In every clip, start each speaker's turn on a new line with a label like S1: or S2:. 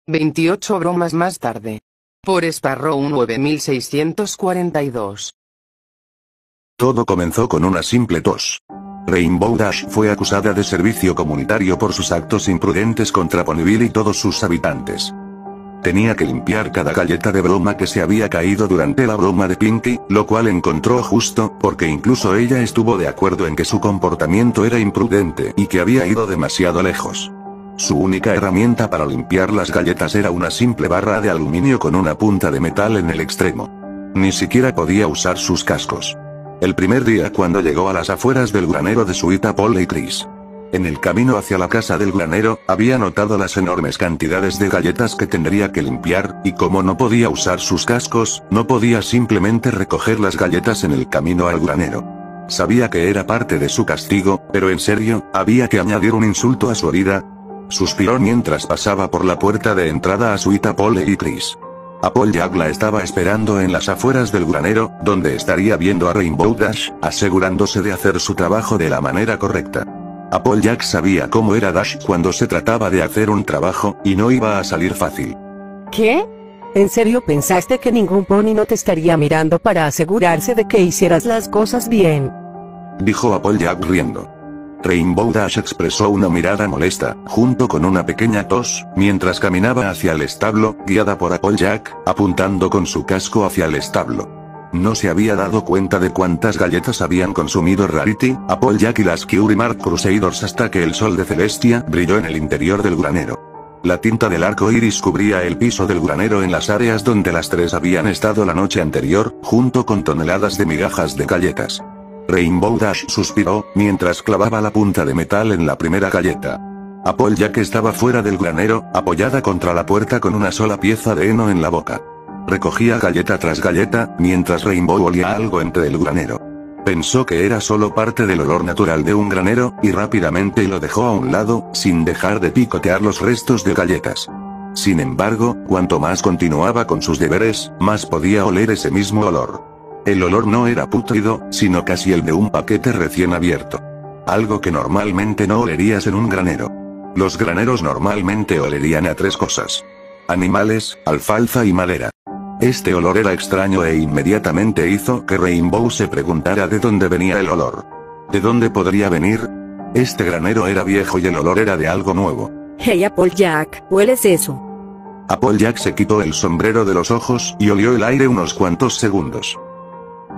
S1: 28 bromas más tarde. Por Sparrow 9642.
S2: Todo comenzó con una simple tos. Rainbow Dash fue acusada de servicio comunitario por sus actos imprudentes contra Ponyville y todos sus habitantes. Tenía que limpiar cada galleta de broma que se había caído durante la broma de Pinky, lo cual encontró justo, porque incluso ella estuvo de acuerdo en que su comportamiento era imprudente y que había ido demasiado lejos. Su única herramienta para limpiar las galletas era una simple barra de aluminio con una punta de metal en el extremo. Ni siquiera podía usar sus cascos. El primer día cuando llegó a las afueras del granero de Sweet Apple y Chris. En el camino hacia la casa del granero, había notado las enormes cantidades de galletas que tendría que limpiar, y como no podía usar sus cascos, no podía simplemente recoger las galletas en el camino al granero. Sabía que era parte de su castigo, pero en serio, había que añadir un insulto a su herida. Suspiró mientras pasaba por la puerta de entrada a Sweet Apple y Chris. Applejack la estaba esperando en las afueras del granero, donde estaría viendo a Rainbow Dash, asegurándose de hacer su trabajo de la manera correcta. Applejack sabía cómo era Dash cuando se trataba de hacer un trabajo, y no iba a salir fácil.
S3: ¿Qué? ¿En serio pensaste que ningún pony no te estaría mirando para asegurarse de que hicieras las cosas bien?
S2: Dijo Applejack riendo. Rainbow Dash expresó una mirada molesta, junto con una pequeña tos, mientras caminaba hacia el establo, guiada por Applejack, apuntando con su casco hacia el establo. No se había dado cuenta de cuántas galletas habían consumido Rarity, Applejack y las Curie Mark Crusaders hasta que el sol de Celestia brilló en el interior del granero. La tinta del arco iris cubría el piso del granero en las áreas donde las tres habían estado la noche anterior, junto con toneladas de migajas de galletas. Rainbow Dash suspiró, mientras clavaba la punta de metal en la primera galleta. Applejack estaba fuera del granero, apoyada contra la puerta con una sola pieza de heno en la boca. Recogía galleta tras galleta, mientras Rainbow olía algo entre el granero. Pensó que era solo parte del olor natural de un granero, y rápidamente lo dejó a un lado, sin dejar de picotear los restos de galletas. Sin embargo, cuanto más continuaba con sus deberes, más podía oler ese mismo olor. El olor no era pútrido, sino casi el de un paquete recién abierto. Algo que normalmente no olerías en un granero. Los graneros normalmente olerían a tres cosas: animales, alfalfa y madera. Este olor era extraño e inmediatamente hizo que Rainbow se preguntara de dónde venía el olor. ¿De dónde podría venir? Este granero era viejo y el olor era de algo nuevo.
S4: Hey Applejack, ¿hueles eso?
S2: Applejack se quitó el sombrero de los ojos y olió el aire unos cuantos segundos.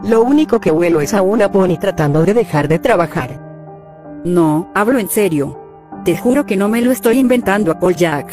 S3: Lo único que huelo es a una pony tratando de dejar de trabajar.
S4: No, hablo en serio. Te juro que no me lo estoy inventando, Applejack.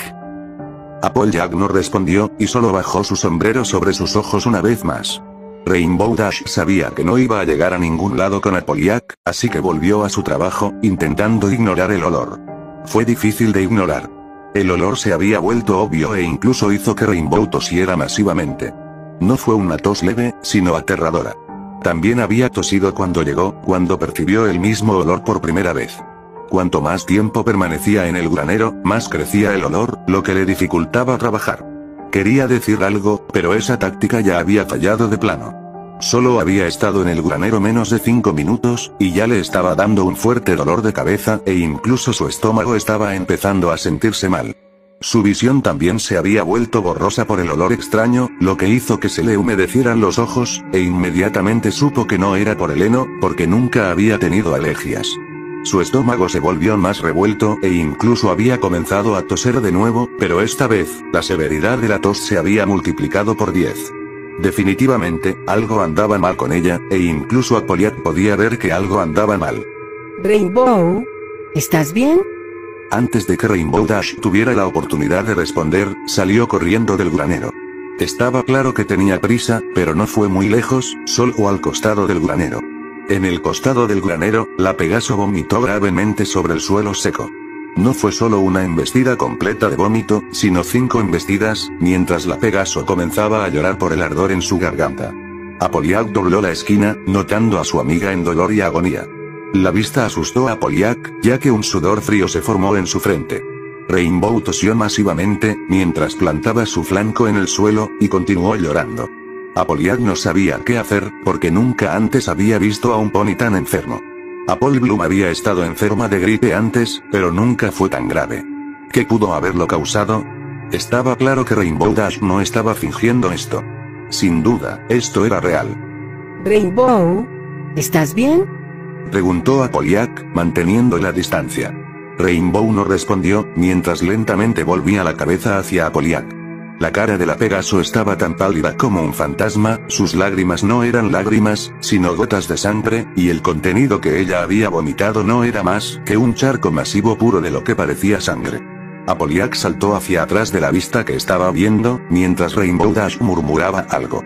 S2: Applejack no respondió, y solo bajó su sombrero sobre sus ojos una vez más. Rainbow Dash sabía que no iba a llegar a ningún lado con Applejack, así que volvió a su trabajo, intentando ignorar el olor. Fue difícil de ignorar. El olor se había vuelto obvio e incluso hizo que Rainbow tosiera masivamente. No fue una tos leve, sino aterradora. También había tosido cuando percibió el mismo olor por primera vez. Cuanto más tiempo permanecía en el granero, más crecía el olor, lo que le dificultaba trabajar. Quería decir algo, pero esa táctica ya había fallado de plano. Solo había estado en el granero menos de 5 minutos, y ya le estaba dando un fuerte dolor de cabeza, e incluso su estómago estaba empezando a sentirse mal. Su visión también se había vuelto borrosa por el olor extraño, lo que hizo que se le humedecieran los ojos, e inmediatamente supo que no era por el heno, porque nunca había tenido alergias. Su estómago se volvió más revuelto, e incluso había comenzado a toser de nuevo, pero esta vez, la severidad de la tos se había multiplicado por 10. Definitivamente, algo andaba mal con ella, e incluso Applejack podía ver que algo andaba mal.
S3: Rainbow, ¿estás bien?
S2: Antes de que Rainbow Dash tuviera la oportunidad de responder, salió corriendo del granero. Estaba claro que tenía prisa, pero no fue muy lejos, solo al costado del granero. En el costado del granero, la Pegaso vomitó gravemente sobre el suelo seco. No fue solo una embestida completa de vómito, sino 5 embestidas, mientras la Pegaso comenzaba a llorar por el ardor en su garganta. Applejack dobló la esquina, notando a su amiga en dolor y agonía. La vista asustó a Applejack, ya que un sudor frío se formó en su frente. Rainbow tosió masivamente, mientras plantaba su flanco en el suelo, y continuó llorando. Applejack no sabía qué hacer, porque nunca antes había visto a un pony tan enfermo. Apple Bloom había estado enferma de gripe antes, pero nunca fue tan grave. ¿Qué pudo haberlo causado? Estaba claro que Rainbow Dash no estaba fingiendo esto. Sin duda, esto era real.
S3: Rainbow, ¿estás bien?
S2: Preguntó Applejack, manteniendo la distancia. Rainbow no respondió, mientras lentamente volvía la cabeza hacia Applejack. La cara de la Pegaso estaba tan pálida como un fantasma, sus lágrimas no eran lágrimas, sino gotas de sangre, y el contenido que ella había vomitado no era más que un charco masivo puro de lo que parecía sangre. Applejack saltó hacia atrás de la vista que estaba viendo, mientras Rainbow Dash murmuraba algo.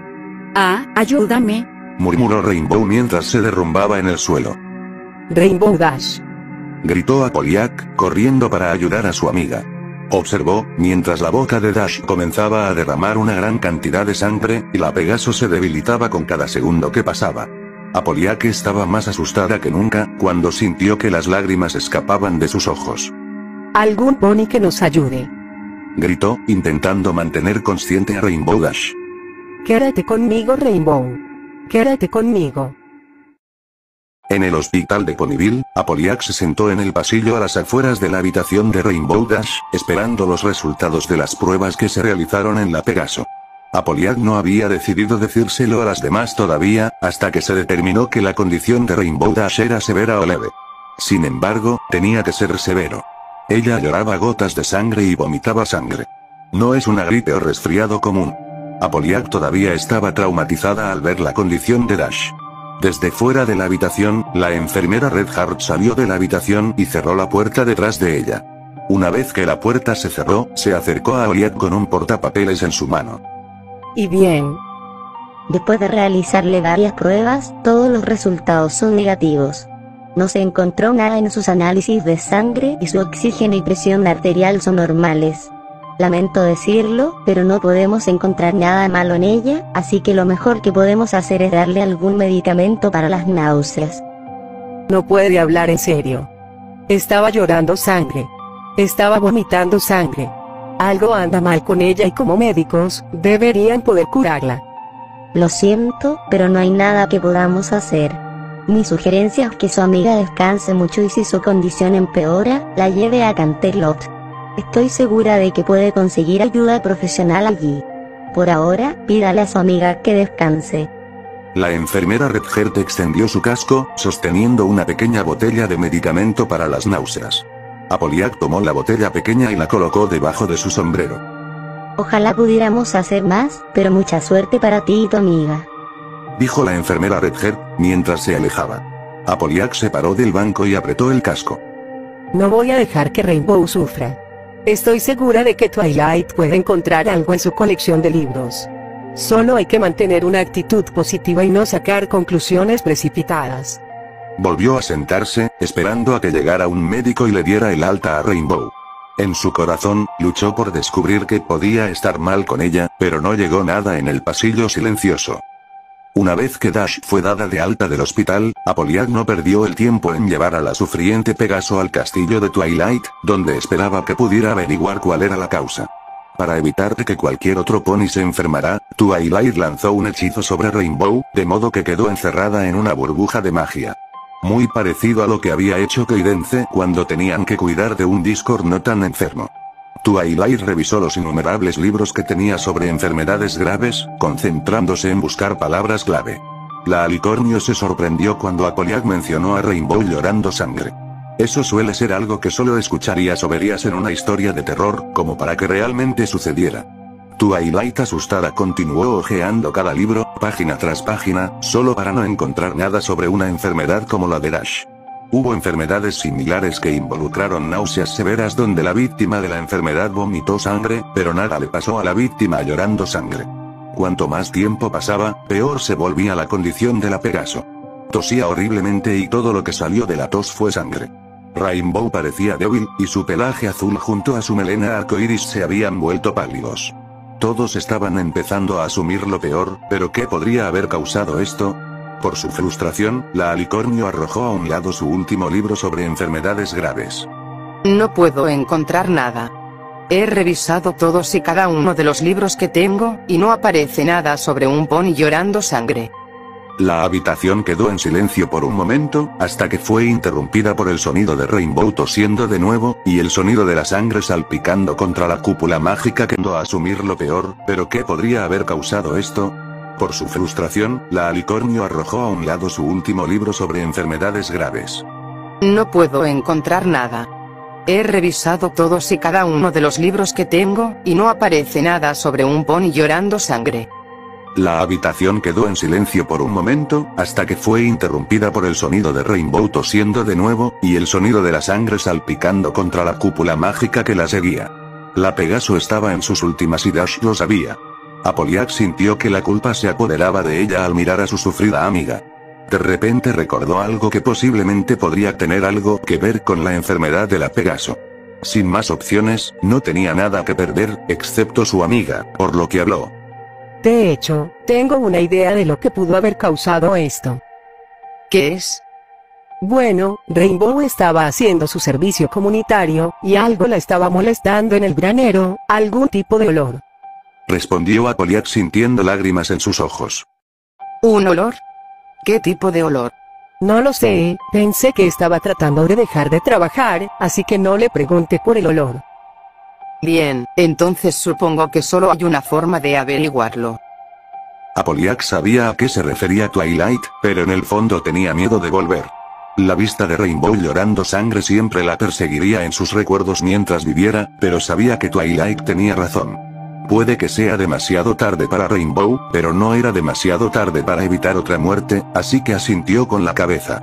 S4: Ayúdame,
S2: Murmuró Rainbow mientras se derrumbaba en el suelo.
S3: Rainbow Dash.
S2: Gritó Applejack, corriendo para ayudar a su amiga. Observó, mientras la boca de Dash comenzaba a derramar una gran cantidad de sangre, y la Pegaso se debilitaba con cada segundo que pasaba. Applejack estaba más asustada que nunca, cuando sintió que las lágrimas escapaban de sus ojos.
S3: ¿Algún pony que nos ayude?
S2: Gritó, intentando mantener consciente a Rainbow Dash.
S3: Quédate conmigo, Rainbow. Quédate conmigo.
S2: En el hospital de Ponyville, Applejack se sentó en el pasillo a las afueras de la habitación de Rainbow Dash, esperando los resultados de las pruebas que se realizaron en la Pegaso. Applejack no había decidido decírselo a las demás todavía, hasta que se determinó que la condición de Rainbow Dash era severa o leve. Sin embargo, tenía que ser severo. Ella lloraba gotas de sangre y vomitaba sangre. No es una gripe o resfriado común. Applejack todavía estaba traumatizada al ver la condición de Dash. Desde fuera de la habitación, la enfermera Red Heart salió de la habitación y cerró la puerta detrás de ella. Una vez que la puerta se cerró, se acercó a Applejack con un portapapeles en su mano.
S3: ¿Y bien?
S5: Después de realizarle varias pruebas, todos los resultados son negativos. No se encontró nada en sus análisis de sangre y su oxígeno y presión arterial son normales. Lamento decirlo, pero no podemos encontrar nada malo en ella, así que lo mejor que podemos hacer es darle algún medicamento para las náuseas.
S3: No puede hablar en serio. Estaba llorando sangre. Estaba vomitando sangre. Algo anda mal con ella y como médicos, deberían poder curarla.
S5: Lo siento, pero no hay nada que podamos hacer. Mi sugerencia es que su amiga descanse mucho y si su condición empeora, la lleve a Canterlot. Estoy segura de que puede conseguir ayuda profesional allí. Por ahora, pídale a su amiga que descanse.
S2: La enfermera Red Heart extendió su casco, sosteniendo una pequeña botella de medicamento para las náuseas. Applejack tomó la botella pequeña y la colocó debajo de su sombrero.
S5: Ojalá pudiéramos hacer más, pero mucha suerte para ti y tu amiga.
S2: Dijo la enfermera Red Heart, mientras se alejaba. Applejack se paró del banco y apretó el casco.
S3: No voy a dejar que Rainbow sufra. Estoy segura de que Twilight puede encontrar algo en su colección de libros. Solo hay que mantener una actitud positiva y no sacar conclusiones precipitadas.
S2: Volvió a sentarse, esperando a que llegara un médico y le diera el alta a Rainbow. En su corazón, luchó por descubrir que podía estar mal con ella, pero no llegó nada en el pasillo silencioso. Una vez que Dash fue dada de alta del hospital, Applejack no perdió el tiempo en llevar a la sufriente Pegaso al castillo de Twilight, donde esperaba que pudiera averiguar cuál era la causa. Para evitar que cualquier otro pony se enfermara, Twilight lanzó un hechizo sobre Rainbow, de modo que quedó encerrada en una burbuja de magia. Muy parecido a lo que había hecho Cadence cuando tenían que cuidar de un Discord no tan enfermo. Twilight revisó los innumerables libros que tenía sobre enfermedades graves, concentrándose en buscar palabras clave. La alicornio se sorprendió cuando Applejack mencionó a Rainbow llorando sangre. Eso suele ser algo que solo escucharías o verías en una historia de terror, como para que realmente sucediera. Twilight asustada continuó hojeando cada libro, página tras página, solo para no encontrar nada sobre una enfermedad como la de Dash. Hubo enfermedades similares que involucraron náuseas severas donde la víctima de la enfermedad vomitó sangre, pero nada le pasó a la víctima llorando sangre. Cuanto más tiempo pasaba, peor se volvía la condición de la Pegaso. Tosía horriblemente y todo lo que salió de la tos fue sangre. Rainbow parecía débil, y su pelaje azul junto a su melena arcoíris se habían vuelto pálidos. Todos estaban empezando a asumir lo peor, pero ¿qué podría haber causado esto? Por su frustración, la alicornio arrojó a un lado su último libro sobre enfermedades graves.
S1: No puedo encontrar nada. He revisado todos y cada uno de los libros que tengo, y no aparece nada sobre un pony llorando sangre.
S2: La habitación quedó en silencio por un momento, hasta que fue interrumpida por el sonido de Rainbow tosiendo de nuevo, y el sonido de la sangre salpicando contra la cúpula mágica que no a asumir lo peor, pero ¿qué podría haber causado esto? Por su frustración, la alicornio arrojó a un lado su último libro sobre enfermedades graves.
S1: No puedo encontrar nada. He revisado todos y cada uno de los libros que tengo, y no aparece nada sobre un pony llorando sangre.
S2: La habitación quedó en silencio por un momento, hasta que fue interrumpida por el sonido de Rainbow tosiendo de nuevo, y el sonido de la sangre salpicando contra la cúpula mágica que la seguía. La Pegaso estaba en sus últimas y Dash lo sabía. Applejack sintió que la culpa se apoderaba de ella al mirar a su sufrida amiga. De repente recordó algo que posiblemente podría tener algo que ver con la enfermedad de la Pegaso. Sin más opciones, no tenía nada que perder, excepto su amiga, por lo que habló.
S3: De hecho, tengo una idea de lo que pudo haber causado esto.
S1: ¿Qué es?
S3: Bueno, Rainbow estaba haciendo su servicio comunitario, y algo la estaba molestando en el granero, algún tipo de olor.
S2: Respondió Applejack sintiendo lágrimas en sus ojos.
S1: ¿Un olor? ¿Qué tipo de olor?
S3: No lo sé, pensé que estaba tratando de dejar de trabajar, así que no le pregunté por el olor.
S1: Bien, entonces supongo que solo hay una forma de averiguarlo.
S2: Applejack sabía a qué se refería Twilight, pero en el fondo tenía miedo de volver. La vista de Rainbow llorando sangre siempre la perseguiría en sus recuerdos mientras viviera, pero sabía que Twilight tenía razón. Puede que sea demasiado tarde para Rainbow, pero no era demasiado tarde para evitar otra muerte, así que asintió con la cabeza.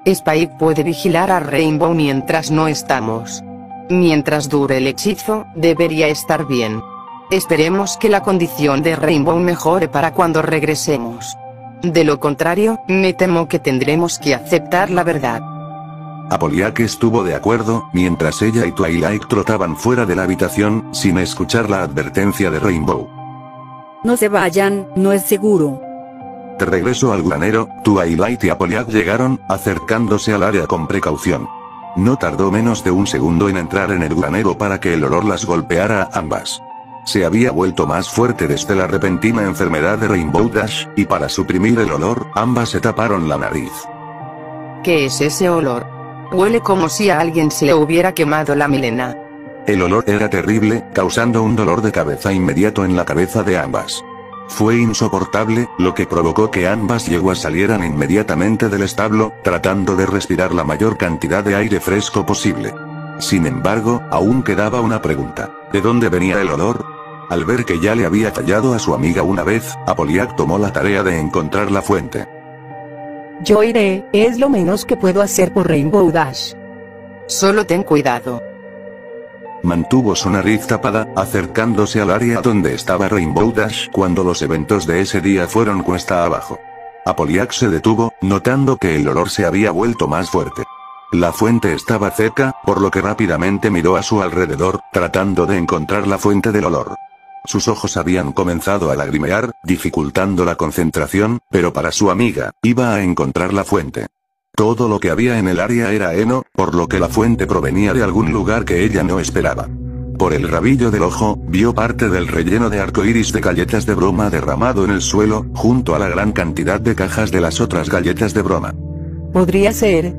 S1: Spike puede vigilar a Rainbow mientras no estamos. Mientras dure el hechizo, debería estar bien. Esperemos que la condición de Rainbow mejore para cuando regresemos. De lo contrario, me temo que tendremos que aceptar la verdad.
S2: Applejack estuvo de acuerdo, mientras ella y Twilight trotaban fuera de la habitación, sin escuchar la advertencia de Rainbow.
S4: No se vayan, no es seguro.
S2: De regreso al granero, Twilight y Applejack llegaron, acercándose al área con precaución. No tardó menos de un segundo en entrar en el granero para que el olor las golpeara a ambas. Se había vuelto más fuerte desde la repentina enfermedad de Rainbow Dash, y para suprimir el olor, ambas se taparon la nariz.
S1: ¿Qué es ese olor? Huele como si a alguien se le hubiera quemado la melena.
S2: El olor era terrible, causando un dolor de cabeza inmediato en la cabeza de ambas. Fue insoportable, lo que provocó que ambas yeguas salieran inmediatamente del establo, tratando de respirar la mayor cantidad de aire fresco posible. Sin embargo, aún quedaba una pregunta: ¿de dónde venía el olor? Al ver que ya le había fallado a su amiga una vez, Applejack tomó la tarea de encontrar la fuente.
S3: Yo iré, es lo menos que puedo hacer por Rainbow Dash.
S1: Solo ten cuidado.
S2: Mantuvo su nariz tapada, acercándose al área donde estaba Rainbow Dash cuando los eventos de ese día fueron cuesta abajo. Applejack se detuvo, notando que el olor se había vuelto más fuerte. La fuente estaba cerca, por lo que rápidamente miró a su alrededor, tratando de encontrar la fuente del olor. Sus ojos habían comenzado a lagrimear, dificultando la concentración, pero para su amiga, iba a encontrar la fuente. Todo lo que había en el área era heno, por lo que la fuente provenía de algún lugar que ella no esperaba. Por el rabillo del ojo, vio parte del relleno de arcoíris de galletas de broma derramado en el suelo, junto a la gran cantidad de cajas de las otras galletas de broma.
S3: Podría ser.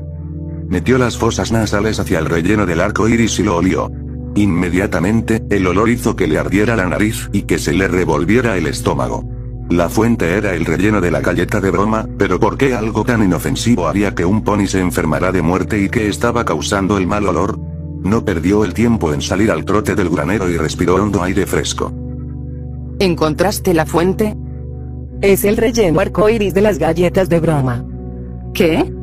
S2: Metió las fosas nasales hacia el relleno del arco iris y lo olió. Inmediatamente, el olor hizo que le ardiera la nariz y que se le revolviera el estómago. La fuente era el relleno de la galleta de broma, pero ¿por qué algo tan inofensivo haría que un pony se enfermara de muerte y que estaba causando el mal olor? No perdió el tiempo en salir al trote del granero y respiró hondo aire fresco.
S1: ¿Encontraste la fuente?
S3: Es el relleno arcoíris de las galletas de broma.
S1: ¿Qué?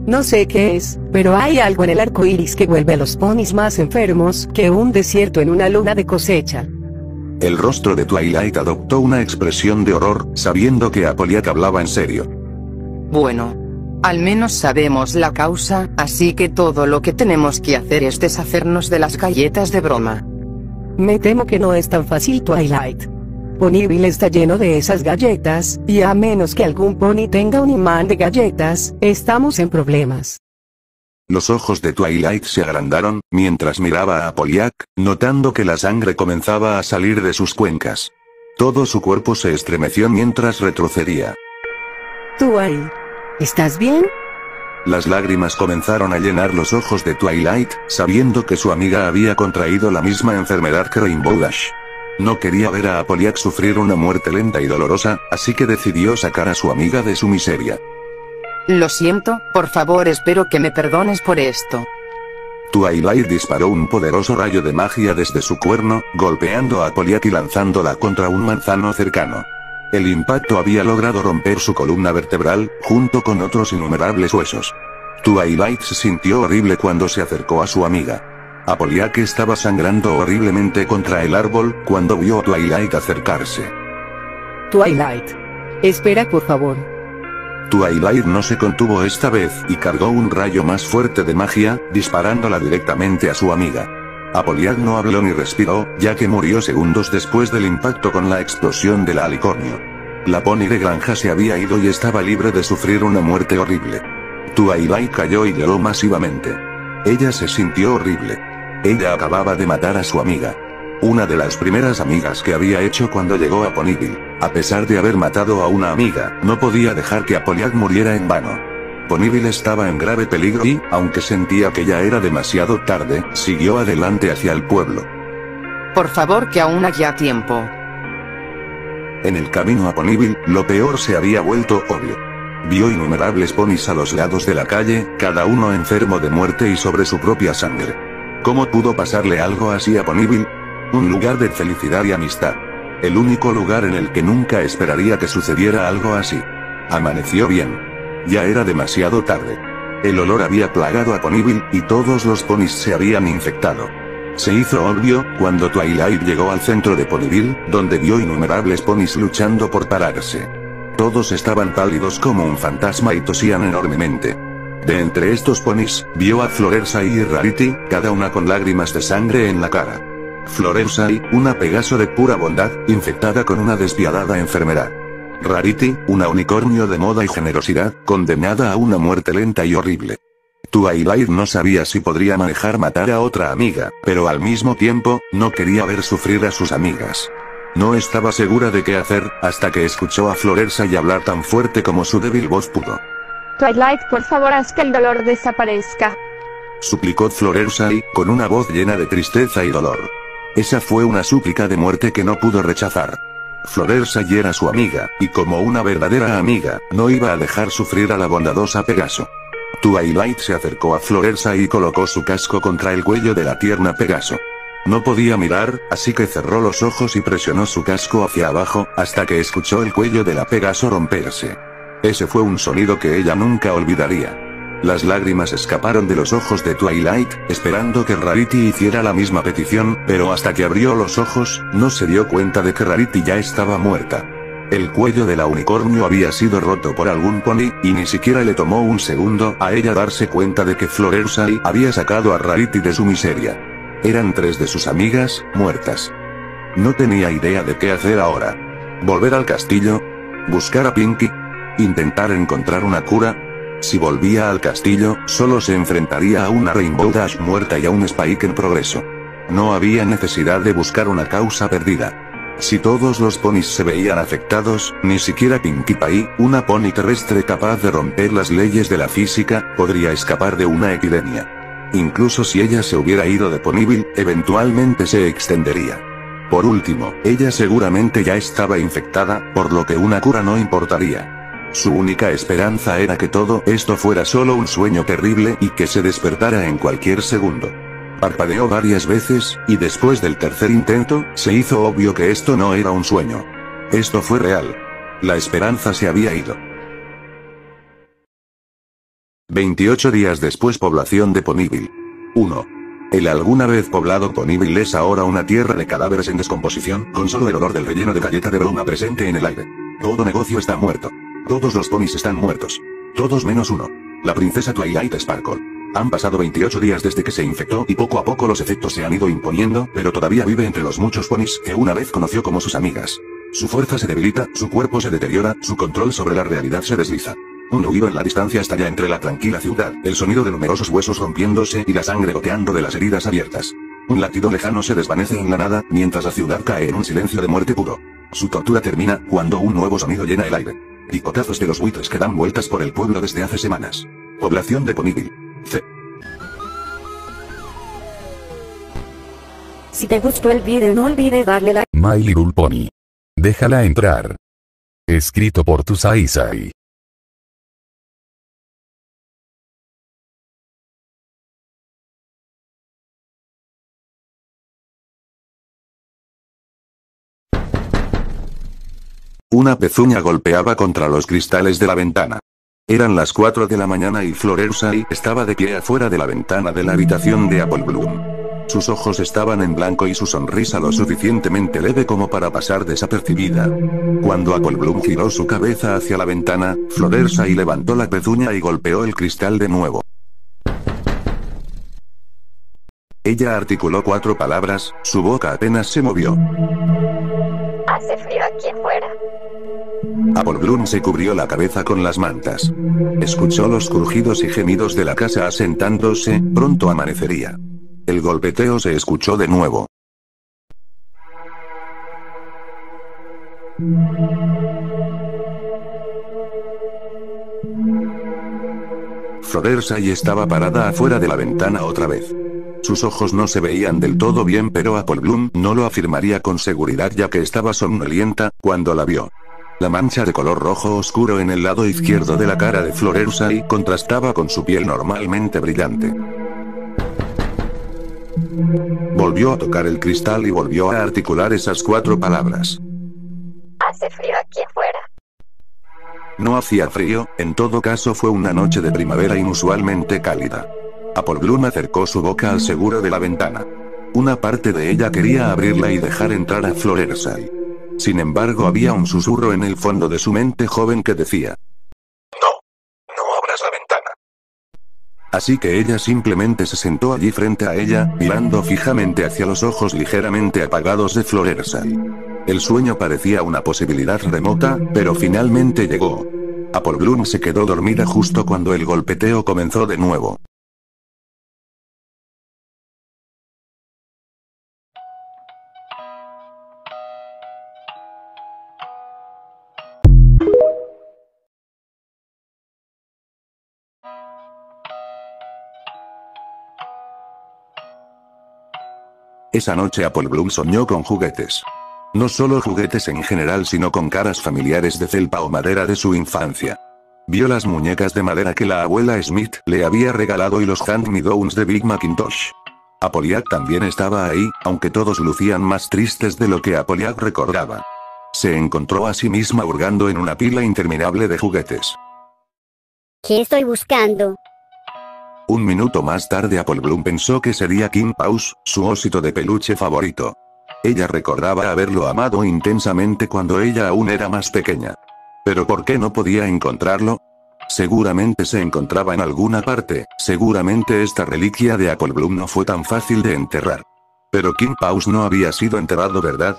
S3: No sé qué es, pero hay algo en el arco iris que vuelve a los ponis más enfermos que un desierto en una luna de cosecha.
S2: El rostro de Twilight adoptó una expresión de horror, sabiendo que Applejack hablaba en serio.
S1: Bueno, al menos sabemos la causa, así que todo lo que tenemos que hacer es deshacernos de las galletas de broma.
S3: Me temo que no es tan fácil, Twilight. Ponyville está lleno de esas galletas, y a menos que algún pony tenga un imán de galletas, estamos en problemas.
S2: Los ojos de Twilight se agrandaron, mientras miraba a Applejack, notando que la sangre comenzaba a salir de sus cuencas. Todo su cuerpo se estremeció mientras retrocedía.
S3: Tú ahí. ¿Estás bien?
S2: Las lágrimas comenzaron a llenar los ojos de Twilight, sabiendo que su amiga había contraído la misma enfermedad que Rainbow Dash. No quería ver a Applejack sufrir una muerte lenta y dolorosa, así que decidió sacar a su amiga de su miseria.
S1: Lo siento, por favor, espero que me perdones por esto.
S2: Twilight disparó un poderoso rayo de magia desde su cuerno, golpeando a Applejack y lanzándola contra un manzano cercano. El impacto había logrado romper su columna vertebral, junto con otros innumerables huesos. Twilight se sintió horrible cuando se acercó a su amiga. Applejack estaba sangrando horriblemente contra el árbol, cuando vio a Twilight acercarse.
S3: Twilight. Espera, por favor.
S2: Twilight no se contuvo esta vez, y cargó un rayo más fuerte de magia, disparándola directamente a su amiga. Applejack no habló ni respiró, ya que murió segundos después del impacto con la explosión del alicornio. La pony de granja se había ido y estaba libre de sufrir una muerte horrible. Twilight cayó y lloró masivamente. Ella se sintió horrible. Ella acababa de matar a su amiga. Una de las primeras amigas que había hecho cuando llegó a Ponyville. A pesar de haber matado a una amiga, no podía dejar que Applejack muriera en vano. Ponyville estaba en grave peligro y, aunque sentía que ya era demasiado tarde, siguió adelante hacia el pueblo.
S1: Por favor, que aún haya tiempo.
S2: En el camino a Ponyville, lo peor se había vuelto obvio. Vio innumerables ponis a los lados de la calle, cada uno enfermo de muerte y sobre su propia sangre. ¿Cómo pudo pasarle algo así a Ponyville? Un lugar de felicidad y amistad. El único lugar en el que nunca esperaría que sucediera algo así. Amaneció bien. Ya era demasiado tarde. El olor había plagado a Ponyville, y todos los ponis se habían infectado. Se hizo obvio, cuando Twilight llegó al centro de Ponyville, donde vio innumerables ponis luchando por pararse. Todos estaban pálidos como un fantasma y tosían enormemente. De entre estos ponis, vio a Fluttershy y Rarity, cada una con lágrimas de sangre en la cara. Fluttershy, una Pegaso de pura bondad, infectada con una despiadada enfermedad. Rarity, una unicornio de moda y generosidad, condenada a una muerte lenta y horrible. Twilight no sabía si podría manejar matar a otra amiga, pero al mismo tiempo, no quería ver sufrir a sus amigas. No estaba segura de qué hacer, hasta que escuchó a Fluttershy hablar tan fuerte como su débil voz pudo.
S6: Twilight, por favor, haz que el dolor desaparezca.
S2: Suplicó Fluttershy, con una voz llena de tristeza y dolor. Esa fue una súplica de muerte que no pudo rechazar. Fluttershy era su amiga, y como una verdadera amiga, no iba a dejar sufrir a la bondadosa Pegaso. Twilight se acercó a Fluttershy y colocó su casco contra el cuello de la tierna Pegaso. No podía mirar, así que cerró los ojos y presionó su casco hacia abajo, hasta que escuchó el cuello de la Pegaso romperse. Ese fue un sonido que ella nunca olvidaría. Las lágrimas escaparon de los ojos de Twilight, esperando que Rarity hiciera la misma petición, pero hasta que abrió los ojos, no se dio cuenta de que Rarity ya estaba muerta. El cuello de la unicornio había sido roto por algún pony, y ni siquiera le tomó un segundo a ella darse cuenta de que Fluttershy había sacado a Rarity de su miseria. Eran 3 de sus amigas, muertas. No tenía idea de qué hacer ahora. ¿Volver al castillo? ¿Buscar a Pinkie? ¿Intentar encontrar una cura? Si volvía al castillo, solo se enfrentaría a una Rainbow Dash muerta y a un Spike en progreso. No había necesidad de buscar una causa perdida. Si todos los ponis se veían afectados, ni siquiera Pinkie Pie, una pony terrestre capaz de romper las leyes de la física, podría escapar de una epidemia. Incluso si ella se hubiera ido de Ponyville, eventualmente se extendería. Por último, ella seguramente ya estaba infectada, por lo que una cura no importaría. Su única esperanza era que todo esto fuera solo un sueño terrible y que se despertara en cualquier segundo. Parpadeó varias veces, y después del tercer intento, se hizo obvio que esto no era un sueño. Esto fue real. La esperanza se había ido. 28 días después, población de Ponyville. 1. El alguna vez poblado Ponyville es ahora una tierra de cadáveres en descomposición, con solo el olor del relleno de galleta de broma presente en el aire. Todo negocio está muerto. Todos los ponis están muertos. Todos menos uno. La princesa Twilight Sparkle. Han pasado 28 días desde que se infectó y poco a poco los efectos se han ido imponiendo, pero todavía vive entre los muchos ponis que una vez conoció como sus amigas. Su fuerza se debilita, su cuerpo se deteriora, su control sobre la realidad se desliza. Un ruido en la distancia estalla entre la tranquila ciudad, el sonido de numerosos huesos rompiéndose y la sangre goteando de las heridas abiertas. Un latido lejano se desvanece en la nada, mientras la ciudad cae en un silencio de muerte puro. Su tortura termina, cuando un nuevo sonido llena el aire. Picotazos de los buitres que dan vueltas por el pueblo desde hace semanas. Población de Ponyville. C.
S4: Si te gustó el video no olvides darle like.
S7: My Little Pony. Déjala entrar. Escrito por tu Sai.
S2: Una pezuña golpeaba contra los cristales de la ventana. Eran las 4 de la mañana y Florersai estaba de pie afuera de la ventana de la habitación de Apple Bloom. Sus ojos estaban en blanco y su sonrisa lo suficientemente leve como para pasar desapercibida. Cuando Apple Bloom giró su cabeza hacia la ventana, Florersai levantó la pezuña y golpeó el cristal de nuevo. Ella articuló 4 palabras, su boca apenas se movió.
S5: Hace frío aquí afuera.
S2: Apple Bloom se cubrió la cabeza con las mantas. Escuchó los crujidos y gemidos de la casa asentándose, pronto amanecería. El golpeteo se escuchó de nuevo. Florersai estaba parada afuera de la ventana otra vez. Sus ojos no se veían del todo bien, pero Apple Bloom no lo afirmaría con seguridad ya que estaba somnolienta cuando la vio. La mancha de color rojo oscuro en el lado izquierdo de la cara de Florersai contrastaba con su piel normalmente brillante. Volvió a tocar el cristal y volvió a articular esas 4 palabras.
S5: Hace frío aquí afuera.
S2: No hacía frío, en todo caso fue una noche de primavera inusualmente cálida. Apple Bloom acercó su boca al seguro de la ventana. Una parte de ella quería abrirla y dejar entrar a Florersai. Sin embargo, había un susurro en el fondo de su mente joven que decía: No abras la ventana. Así que ella simplemente se sentó allí frente a ella, mirando fijamente hacia los ojos ligeramente apagados de Florersai. El sueño parecía una posibilidad remota, pero finalmente llegó. Apple Bloom se quedó dormida justo cuando el golpeteo comenzó de nuevo. Esa noche Apple Bloom soñó con juguetes. No solo juguetes en general, sino con caras familiares de felpa o madera de su infancia. Vio las muñecas de madera que la abuela Smith le había regalado y los hand-me-downs de Big Macintosh. Applejack también estaba ahí, aunque todos lucían más tristes de lo que Applejack recordaba. Se encontró a sí misma hurgando en una pila interminable de juguetes.
S5: ¿Qué estoy buscando?
S2: Un minuto más tarde Apple Bloom pensó que sería Kim Paus, su osito de peluche favorito. Ella recordaba haberlo amado intensamente cuando ella aún era más pequeña. ¿Pero por qué no podía encontrarlo? Seguramente se encontraba en alguna parte, seguramente esta reliquia de Apple Bloom no fue tan fácil de enterrar. Pero Kim Paus no había sido enterrado, ¿verdad?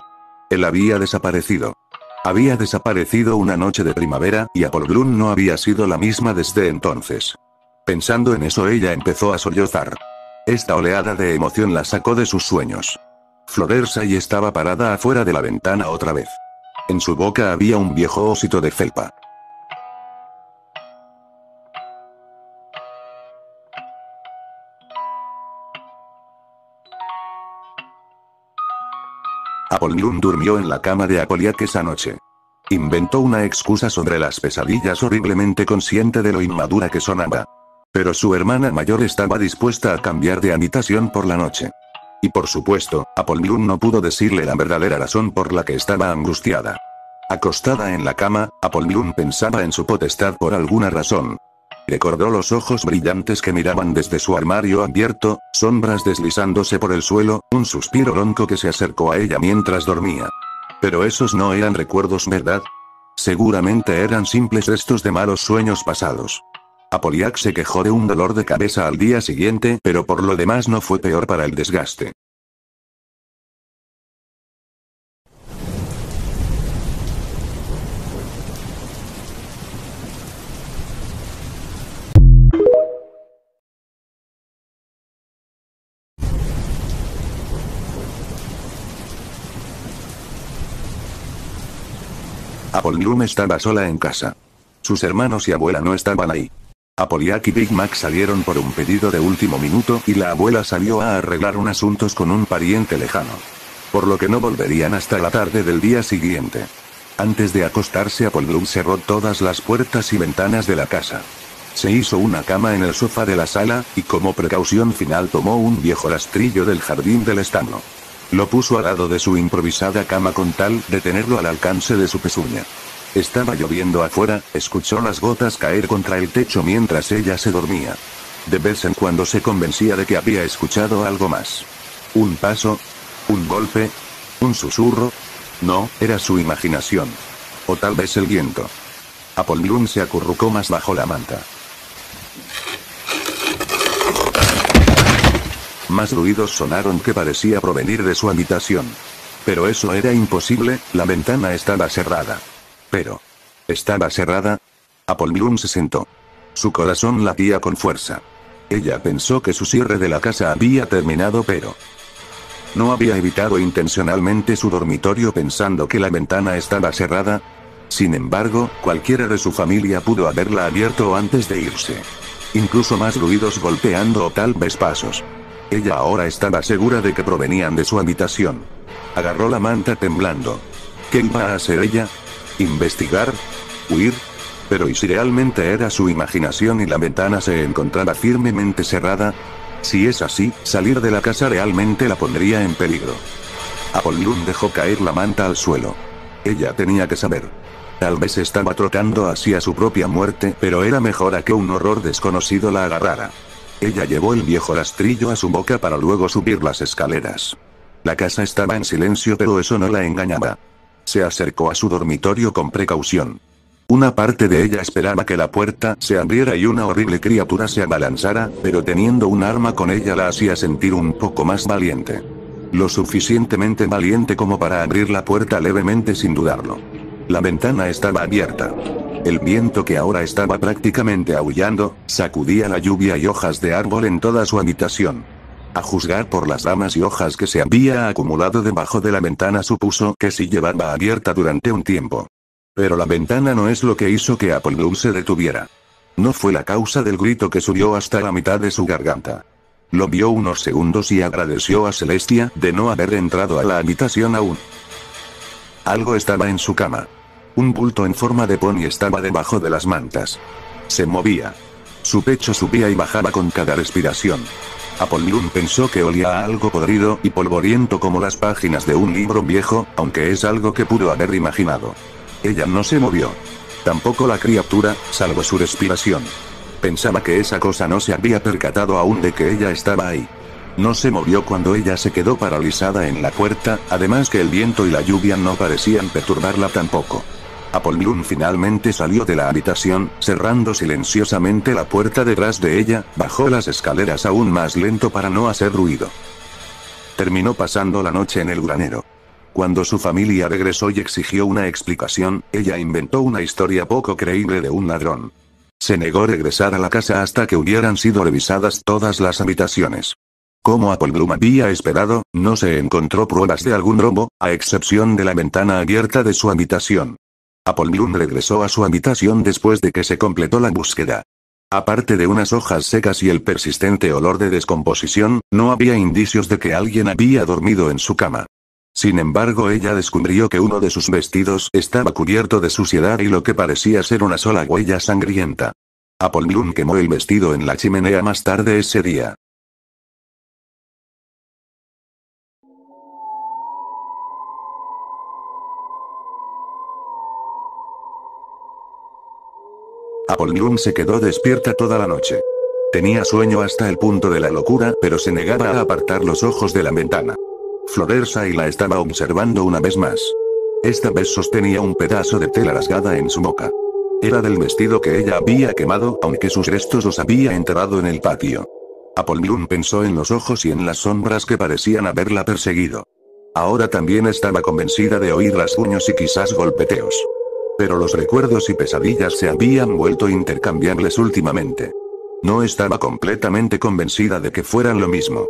S2: Él había desaparecido. Había desaparecido una noche de primavera, y Apple Bloom no había sido la misma desde entonces. Pensando en eso, ella empezó a sollozar. Esta oleada de emoción la sacó de sus sueños. Florersai estaba parada afuera de la ventana otra vez. En su boca había un viejo osito de felpa. Apple Bloom durmió en la cama de Applejack esa noche. Inventó una excusa sobre las pesadillas, horriblemente consciente de lo inmadura que sonaba. Pero su hermana mayor estaba dispuesta a cambiar de habitación por la noche. Y por supuesto, Apple Bloom no pudo decirle la verdadera razón por la que estaba angustiada. Acostada en la cama, Apple Bloom pensaba en su potestad por alguna razón. Recordó los ojos brillantes que miraban desde su armario abierto, sombras deslizándose por el suelo, un suspiro ronco que se acercó a ella mientras dormía. Pero esos no eran recuerdos, ¿verdad? Seguramente eran simples restos de malos sueños pasados. Applejack se quejó de un dolor de cabeza al día siguiente, pero por lo demás no fue peor para el desgaste. Apple Bloom estaba sola en casa. Sus hermanos y abuela no estaban ahí. Applejack y Big Mac salieron por un pedido de último minuto y la abuela salió a arreglar un asuntos con un pariente lejano. Por lo que no volverían hasta la tarde del día siguiente. Antes de acostarse, Apple Bloom cerró todas las puertas y ventanas de la casa. Se hizo una cama en el sofá de la sala, y como precaución final tomó un viejo rastrillo del jardín del establo. Lo puso al lado de su improvisada cama con tal de tenerlo al alcance de su pezuña. Estaba lloviendo afuera, escuchó las gotas caer contra el techo mientras ella se dormía. De vez en cuando se convencía de que había escuchado algo más. Un paso, un golpe, un susurro. No, era su imaginación. O tal vez el viento. Apple Bloom se acurrucó más bajo la manta. Más ruidos sonaron que parecía provenir de su habitación. Pero eso era imposible, la ventana estaba cerrada. Pero... ¿estaba cerrada? Apple Bloom se sentó. Su corazón latía con fuerza. Ella pensó que su cierre de la casa había terminado, pero... ¿no había evitado intencionalmente su dormitorio pensando que la ventana estaba cerrada? Sin embargo, cualquiera de su familia pudo haberla abierto antes de irse. Incluso más ruidos golpeando o tal vez pasos. Ella ahora estaba segura de que provenían de su habitación. Agarró la manta temblando. ¿Qué iba a hacer ella? ¿Investigar? ¿Huir? Pero ¿y si realmente era su imaginación y la ventana se encontraba firmemente cerrada? Si es así, salir de la casa realmente la pondría en peligro. Apple Bloom dejó caer la manta al suelo. Ella tenía que saber. Tal vez estaba trotando hacia su propia muerte, pero era mejor a que un horror desconocido la agarrara. Ella llevó el viejo rastrillo a su boca para luego subir las escaleras. La casa estaba en silencio, pero eso no la engañaba. Se acercó a su dormitorio con precaución. Una parte de ella esperaba que la puerta se abriera y una horrible criatura se abalanzara, pero teniendo un arma con ella la hacía sentir un poco más valiente. Lo suficientemente valiente como para abrir la puerta levemente sin dudarlo. La ventana estaba abierta. El viento, que ahora estaba prácticamente aullando, sacudía la lluvia y hojas de árbol en toda su habitación. A juzgar por las ramas y hojas que se había acumulado debajo de la ventana, supuso que sí llevaba abierta durante un tiempo. Pero la ventana no es lo que hizo que Apple Bloom se detuviera. No fue la causa del grito que subió hasta la mitad de su garganta. Lo vio unos segundos y agradeció a Celestia de no haber entrado a la habitación aún. Algo estaba en su cama. Un bulto en forma de pony estaba debajo de las mantas. Se movía. Su pecho subía y bajaba con cada respiración. Apple Bloom pensó que olía a algo podrido y polvoriento como las páginas de un libro viejo, aunque es algo que pudo haber imaginado. Ella no se movió. Tampoco la criatura, salvo su respiración. Pensaba que esa cosa no se había percatado aún de que ella estaba ahí. No se movió cuando ella se quedó paralizada en la puerta, además que el viento y la lluvia no parecían perturbarla tampoco. Apple Bloom finalmente salió de la habitación, cerrando silenciosamente la puerta detrás de ella, bajó las escaleras aún más lento para no hacer ruido. Terminó pasando la noche en el granero. Cuando su familia regresó y exigió una explicación, ella inventó una historia poco creíble de un ladrón. Se negó a regresar a la casa hasta que hubieran sido revisadas todas las habitaciones. Como Apple Bloom había esperado, no se encontró pruebas de algún robo, a excepción de la ventana abierta de su habitación. Apple Bloom regresó a su habitación después de que se completó la búsqueda. Aparte de unas hojas secas y el persistente olor de descomposición, no había indicios de que alguien había dormido en su cama. Sin embargo, ella descubrió que uno de sus vestidos estaba cubierto de suciedad y lo que parecía ser una sola huella sangrienta. Apple Bloom quemó el vestido en la chimenea más tarde ese día. Apple Bloom se quedó despierta toda la noche. Tenía sueño hasta el punto de la locura, pero se negaba a apartar los ojos de la ventana. Florersa la estaba observando una vez más. Esta vez sostenía un pedazo de tela rasgada en su boca. Era del vestido que ella había quemado, aunque sus restos los había enterrado en el patio. Apple Bloom pensó en los ojos y en las sombras que parecían haberla perseguido. Ahora también estaba convencida de oír rasguños y quizás golpeteos. Pero los recuerdos y pesadillas se habían vuelto intercambiables últimamente. No estaba completamente convencida de que fueran lo mismo.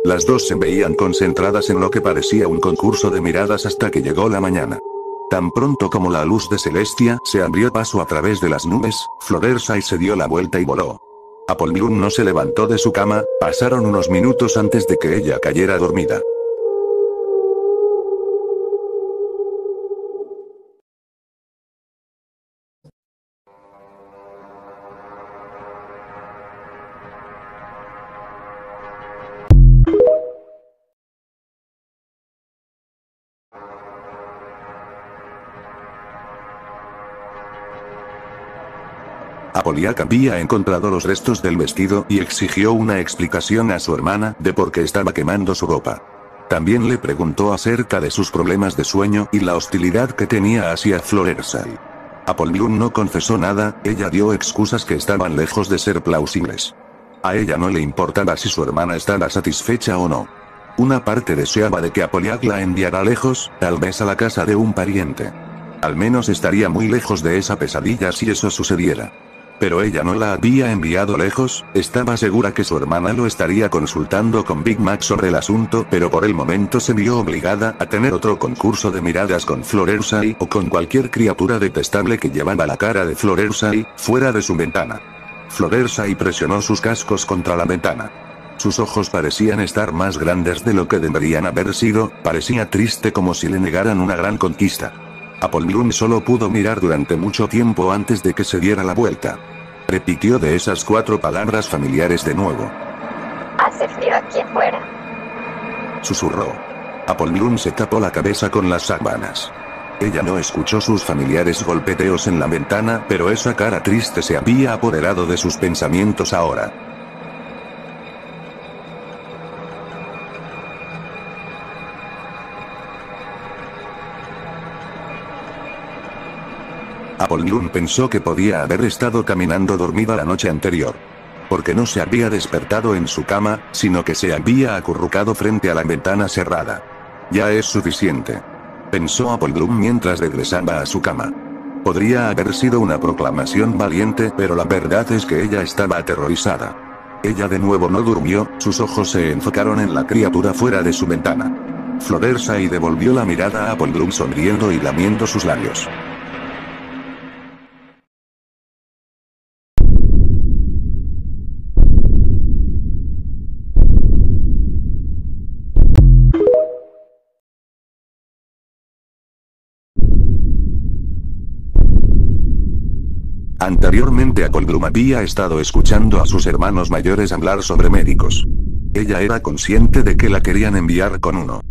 S2: Las dos se veían concentradas en lo que parecía un concurso de miradas hasta que llegó la mañana. Tan pronto como la luz de Celestia se abrió paso a través de las nubes, Florersa se dio la vuelta y voló. Apple Bloom no se levantó de su cama, pasaron unos minutos antes de que ella cayera dormida. Applejack había encontrado los restos del vestido y exigió una explicación a su hermana de por qué estaba quemando su ropa. También le preguntó acerca de sus problemas de sueño y la hostilidad que tenía hacia Florersa. Apple Bloom no confesó nada, ella dio excusas que estaban lejos de ser plausibles. A ella no le importaba si su hermana estaba satisfecha o no. Una parte deseaba de que Applejack la enviara lejos, tal vez a la casa de un pariente. Al menos estaría muy lejos de esa pesadilla si eso sucediera. Pero ella no la había enviado lejos, estaba segura que su hermana lo estaría consultando con Big Mac sobre el asunto, pero por el momento se vio obligada a tener otro concurso de miradas con Florersa o con cualquier criatura detestable que llevaba la cara de Florersa fuera de su ventana. Florersa presionó sus cascos contra la ventana. Sus ojos parecían estar más grandes de lo que deberían haber sido, parecía triste como si le negaran una gran conquista. Apple Bloom solo pudo mirar durante mucho tiempo antes de que se diera la vuelta. Repitió de esas 4 palabras familiares de nuevo.
S5: Hace frío aquí afuera.
S2: Susurró. Apple Bloom se tapó la cabeza con las sábanas. Ella no escuchó sus familiares golpeteos en la ventana, pero esa cara triste se había apoderado de sus pensamientos ahora. Apple Bloom pensó que podía haber estado caminando dormida la noche anterior. Porque no se había despertado en su cama, sino que se había acurrucado frente a la ventana cerrada. Ya es suficiente. Pensó Apple Bloom mientras regresaba a su cama. Podría haber sido una proclamación valiente, pero la verdad es que ella estaba aterrorizada. Ella de nuevo no durmió, sus ojos se enfocaron en la criatura fuera de su ventana. Florersa devolvió la mirada a Apple Bloom sonriendo y lamiendo sus labios. Anteriormente Apple Bloom había estado escuchando a sus hermanos mayores hablar sobre médicos. Ella era consciente de que la querían enviar con uno.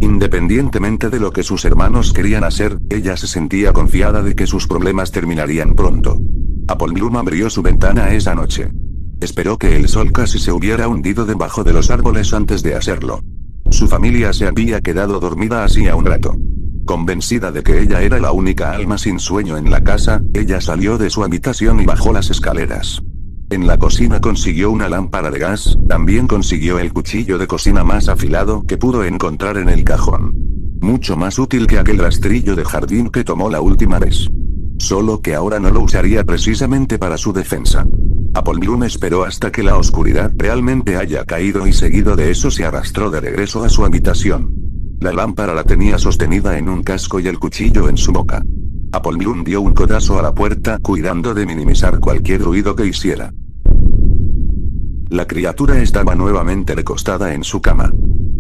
S2: Independientemente de lo que sus hermanos querían hacer, ella se sentía confiada de que sus problemas terminarían pronto. Apple Bloom abrió su ventana esa noche. Esperó que el sol casi se hubiera hundido debajo de los árboles antes de hacerlo. Su familia se había quedado dormida hacía un rato. Convencida de que ella era la única alma sin sueño en la casa, ella salió de su habitación y bajó las escaleras. En la cocina consiguió una lámpara de gas, también consiguió el cuchillo de cocina más afilado que pudo encontrar en el cajón. Mucho más útil que aquel rastrillo de jardín que tomó la última vez. Solo que ahora no lo usaría precisamente para su defensa. Apple Bloom esperó hasta que la oscuridad realmente haya caído y seguido de eso se arrastró de regreso a su habitación. La lámpara la tenía sostenida en un casco y el cuchillo en su boca. Apple Bloom dio un codazo a la puerta cuidando de minimizar cualquier ruido que hiciera. La criatura estaba nuevamente recostada en su cama.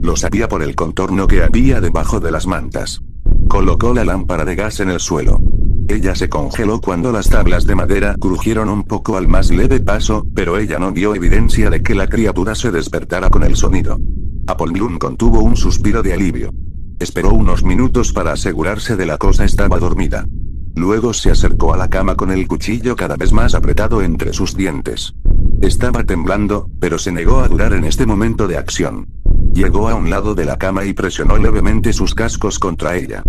S2: Lo sabía por el contorno que había debajo de las mantas. Colocó la lámpara de gas en el suelo. Ella se congeló cuando las tablas de madera crujieron un poco al más leve paso, pero ella no vio evidencia de que la criatura se despertara con el sonido. Apple Bloom contuvo un suspiro de alivio. Esperó unos minutos para asegurarse de la cosa estaba dormida. Luego se acercó a la cama con el cuchillo cada vez más apretado entre sus dientes. Estaba temblando, pero se negó a dudar en este momento de acción. Llegó a un lado de la cama y presionó levemente sus cascos contra ella.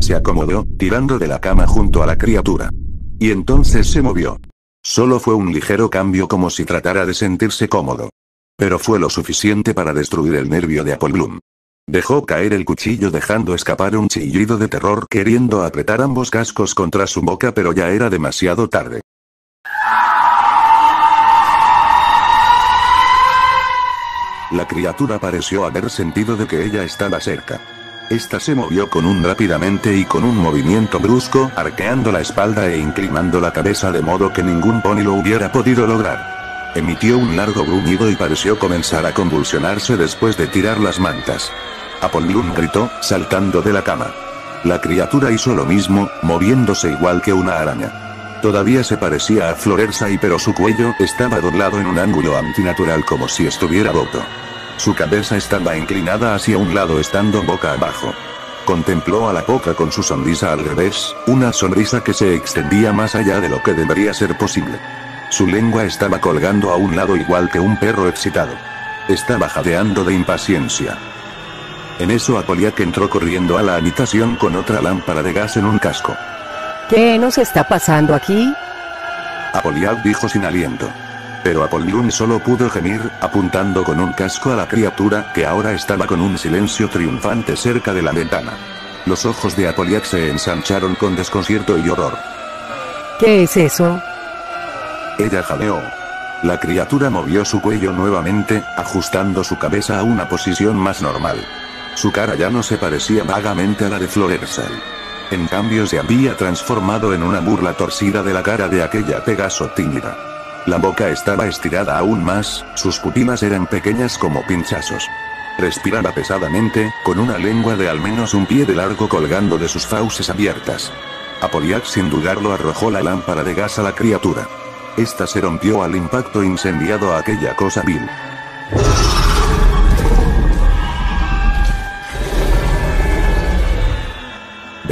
S2: Se acomodó, tirando de la cama junto a la criatura. Y entonces se movió. Solo fue un ligero cambio como si tratara de sentirse cómodo. Pero fue lo suficiente para destruir el nervio de Apple Bloom. Dejó caer el cuchillo dejando escapar un chillido de terror queriendo apretar ambos cascos contra su boca, pero ya era demasiado tarde. La criatura pareció haber sentido de que ella estaba cerca. Esta se movió con un rápidamente y con un movimiento brusco, arqueando la espalda e inclinando la cabeza de modo que ningún pony lo hubiera podido lograr. Emitió un largo gruñido y pareció comenzar a convulsionarse después de tirar las mantas. Apollyon gritó, saltando de la cama. La criatura hizo lo mismo, moviéndose igual que una araña. Todavía se parecía a Florersai, pero su cuello estaba doblado en un ángulo antinatural como si estuviera roto. Su cabeza estaba inclinada hacia un lado estando boca abajo. Contempló a la Poca con su sonrisa al revés, una sonrisa que se extendía más allá de lo que debería ser posible. Su lengua estaba colgando a un lado igual que un perro excitado. Estaba jadeando de impaciencia. En eso Apoliak entró corriendo a la habitación con otra lámpara de gas en un casco.
S3: ¿Qué nos está pasando aquí?
S2: Apoliak dijo sin aliento. Pero Apollyon solo pudo gemir, apuntando con un casco a la criatura que ahora estaba con un silencio triunfante cerca de la ventana. Los ojos de Apoliak se ensancharon con desconcierto y horror.
S3: ¿Qué es eso?
S2: Ella jadeó. La criatura movió su cuello nuevamente, ajustando su cabeza a una posición más normal. Su cara ya no se parecía vagamente a la de Florersai. En cambio se había transformado en una burla torcida de la cara de aquella Pegaso tímida. La boca estaba estirada aún más, sus pupilas eran pequeñas como pinchazos. Respiraba pesadamente, con una lengua de al menos un pie de largo colgando de sus fauces abiertas. Apoliak sin dudarlo arrojó la lámpara de gas a la criatura. Esta se rompió al impacto incendiado a aquella cosa vil.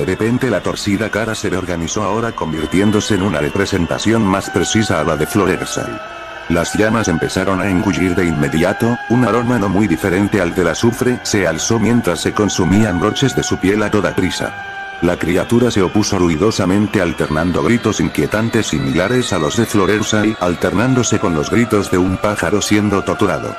S2: De repente la torcida cara se reorganizó ahora convirtiéndose en una representación más precisa a la de Florersai. Las llamas empezaron a engullir de inmediato, un aroma no muy diferente al del azufre se alzó mientras se consumían broches de su piel a toda prisa. La criatura se opuso ruidosamente alternando gritos inquietantes similares a los de Florersai, alternándose con los gritos de un pájaro siendo torturado.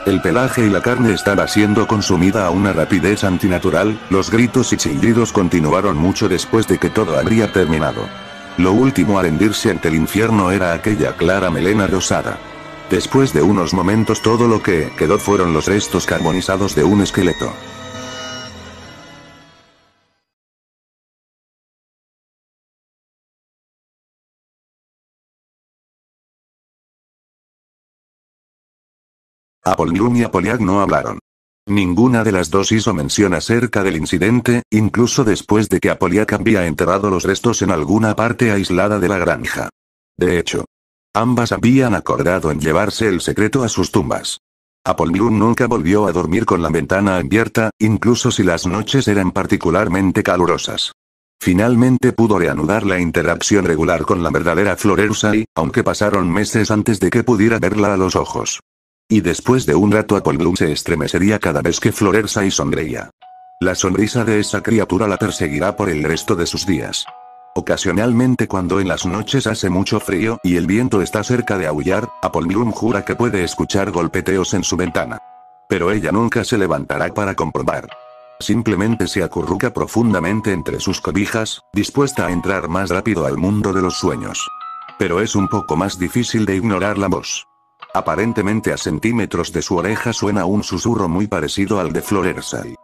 S2: El pelaje y la carne estaba siendo consumida a una rapidez antinatural, los gritos y chillidos continuaron mucho después de que todo habría terminado. Lo último a rendirse ante el infierno era aquella clara melena rosada. Después de unos momentos todo lo que quedó fueron los restos carbonizados de un esqueleto. Apollyon y Apoliak no hablaron. Ninguna de las dos hizo mención acerca del incidente, incluso después de que Apoliak había enterrado los restos en alguna parte aislada de la granja. De hecho, ambas habían acordado en llevarse el secreto a sus tumbas. Apollyon nunca volvió a dormir con la ventana abierta, incluso si las noches eran particularmente calurosas. Finalmente pudo reanudar la interacción regular con la verdadera Florersai, aunque pasaron meses antes de que pudiera verla a los ojos. Y después de un rato Apollyon se estremecería cada vez que Florersai sonreía. La sonrisa de esa criatura la perseguirá por el resto de sus días. Ocasionalmente cuando en las noches hace mucho frío y el viento está cerca de aullar, Apollyon jura que puede escuchar golpeteos en su ventana. Pero ella nunca se levantará para comprobar. Simplemente se acurruca profundamente entre sus cobijas, dispuesta a entrar más rápido al mundo de los sueños. Pero es un poco más difícil de ignorar la voz. Aparentemente a centímetros de su oreja suena un susurro muy parecido al de Florersai.